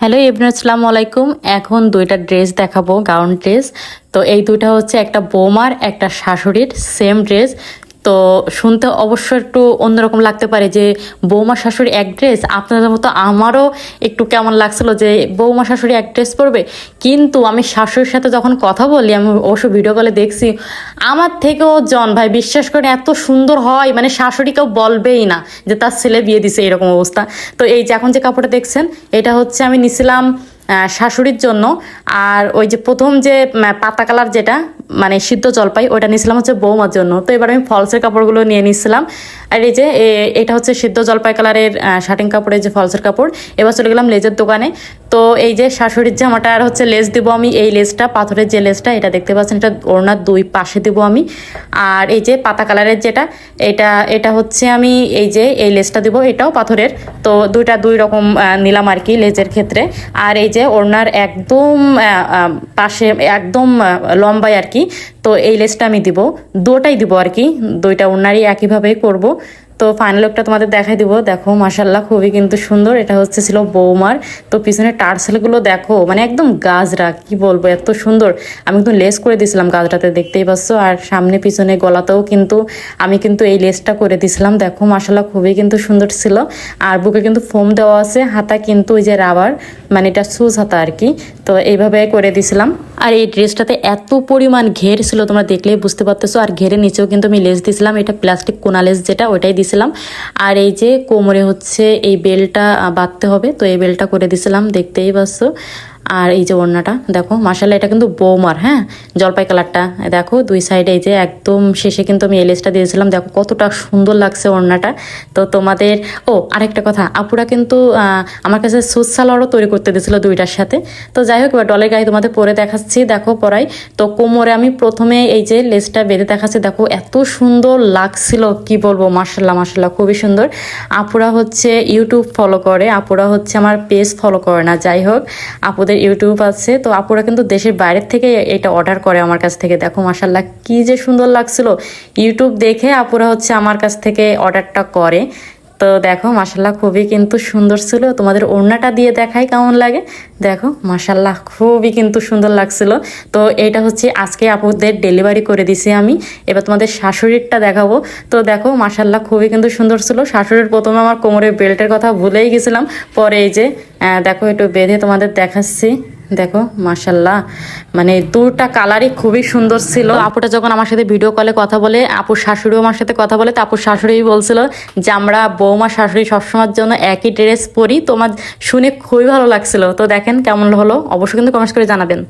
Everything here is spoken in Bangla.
হ্যালো এভরিওয়ান, আসসালামু আলাইকুম। এখন দুইটা ড্রেস দেখাবো, গাউন ড্রেস। তো এই দুইটা হচ্ছে একটা বৌমার একটা শাশুড়ির সেম ড্রেস। তো শুনতে অবশ্য একটু অন্যরকম লাগতে পারে যে বৌমা শাশুড়ি এক ড্রেস, আপনাদের মতো আমারও একটু কেমন লাগছিল যে বৌমা শাশুড়ি এক ড্রেস পরবে। কিন্তু আমি শাশুড়ির সাথে যখন কথা বলি, আমি অবশ্য ভিডিও কলে দেখছি, আমার থেকেও জন ভাই বিশ্বাস করে এত সুন্দর হয়, মানে শাশুড়ি কেউ বলবেই না যে তার ছেলে বিয়ে দিছে এরকম অবস্থা। তো এই যে এখন যে কাপড়টা দেখছেন, এটা হচ্ছে আমি নিছিলাম শাশুড়ির জন্য। আর ওই যে প্রথম যে পাতা কালার যেটা মানে সিদ্ধ জলপাই, ওটা নিয়েছিলাম হচ্ছে বৌমার জন্য। তো এবার আমি ফলসের কাপড়গুলো নিয়ে নিচ্ছিলাম। আর এই যে এটা হচ্ছে সিদ্ধ জলপাই কালারের শার্টিং কাপড়ের যে ফলসের কাপড়। এবার চলে গেলাম লেজের দোকানে। তো এই যে শাশুড়ির জামাটা আর হচ্ছে লেস দেবো আমি, এই লেসটা পাথরের যে লেসটা এটা দেখতে পাচ্ছেন, এটা ওড়নার দুই পাশে দেবো আমি। আর এই যে পাতা কালারের যেটা, এটা হচ্ছে আমি এই যে এই লেসটা দেবো, এটাও পাথরের। তো দুই রকম নিলাম আর কি লেজের ক্ষেত্রে। আর এই যে ওড়নার একদম পাশে একদম লম্বায় আর কি, তো এই লেসটা আমি দিব, দুটাই দিব আর কি, দুইটা ওড়নারই একইভাবেই করব। তো ফাইনাল লুকটা তোমাদের দেখাই দিব। দেখো মাশাল্লাহ খুবই কিন্তু সুন্দর। এটা হচ্ছে ছিল বৌমার। তো পিছনে টার্সেলগুলো দেখো, মানে একদম গাজরা, কি বলবো এত সুন্দর। আমি কিন্তু লেস করে দিয়েছিলাম গাজরাতে, দেখতেই পাচ্ছ। আর সামনে পিছনে গলাতেও কিন্তু আমি কিন্তু এই লেসটা করে দিয়েছিলাম। দেখো মাশাল্লাহ খুবই কিন্তু সুন্দর ছিল। আর বুকে কিন্তু ফোম দেওয়া আছে, হাতা কিন্তু ওই যে রাবার, মানে এটা সুজ হাতা আর কি। তো এইভাবে করে দিয়েছিলাম। আর এই ড্রেসটাতে এত পরিমাণ ঘের ছিল, তোমরা দেখলেই বুঝতে পারতেছো। আর ঘেরের নিচেও কিন্তু আমি লেস দিয়েছিলাম, এটা প্লাস্টিক কোনা লেস যেটা, ওইটাই দিয়েছিলাম। আর এই যে কোমরে হচ্ছে এই বেলটা বাঁধতে হবে, তো এই বেলটা করে দিয়েছিলাম, দেখতেই পাচ্ছ। আর এই যে ওড়নাটা দেখো মাশাল্লাহ, এটা কিন্তু বৌমার, হ্যাঁ, জলপাই কালারটা দেখো দুই সাইডে। এই যে একদম শেষে কিন্তু আমি এলেসটা দিয়েছিলাম, দেখো কতটা সুন্দর লাগছে ওড়নাটা। তো তোমাদের আরেকটা কথা, আপুরা কিন্তু আমার কাছে সুট সালোয়ারও তৈরি করতে দিয়েছিল দুইটার সাথে। তো যাই হোক, এবার ডলের গায়ে তোমাদের পরে দেখাচ্ছি, দেখো পরাই। তো কোমরে আমি প্রথমে এই যে লেসটা বেঁধে দেখাচ্ছি, দেখো এত সুন্দর লাগছিল, কি বলবো, মাশাল্লাহ মাশাল্লাহ খুবই সুন্দর। আপুরা হচ্ছে ইউটিউব ফলো করে, আপুরা হচ্ছে আমার পেজ ফলো করে না। যাই হোক, আপুদের ইউটিউব আছে, তো আপুরা কিন্তু দেশের বাইরের থেকে এটা অর্ডার করে আমার কাছ থেকে। দেখো মাশাল্লাহ কি যে সুন্দর লাগছিল, ইউটিউব দেখে আপুরা হচ্ছে আমার কাছ থেকে অর্ডারটা করে। তো দেখো মাশাল্লাহ খুবই কিন্তু সুন্দর ছিল। তোমাদের ওড়নাটা দিয়ে দেখাই কেমন লাগে, দেখো মাশাল্লাহ খুবই কিন্তু সুন্দর লাগছিল। তো এটা হচ্ছে আজকে আপুদের ডেলিভারি করে দিছি আমি। এবার তোমাদের শাশুড়িরটা দেখাবো। তো দেখো মাশাল্লাহ খুবই কিন্তু সুন্দর ছিল। শাশুড়ির প্রথমে আমার কোমরের বেল্টের কথা ভুলেই গেছিলাম, পরে এই যে দেখো একটু বেঁধে তোমাদের দেখাচ্ছি। দেখো মাশাল্লাহ, মানে দুটা কালারই খুবই সুন্দর ছিল। আপুটা যখন আমার সাথে ভিডিও কলে কথা বলে, আপুর শাশুড়িও আমার সাথে কথা বলে, তো আপুর শাশুড়ি বলছিল যে আমরা বৌমা শাশুড়ি সবসময়ের জন্য একই ড্রেস পরি। তোমার শুনে খুবই ভালো লাগছিল। তো দেখেন কেমন হলো, অবশ্যই কিন্তু কমেন্ট করে জানাবেন।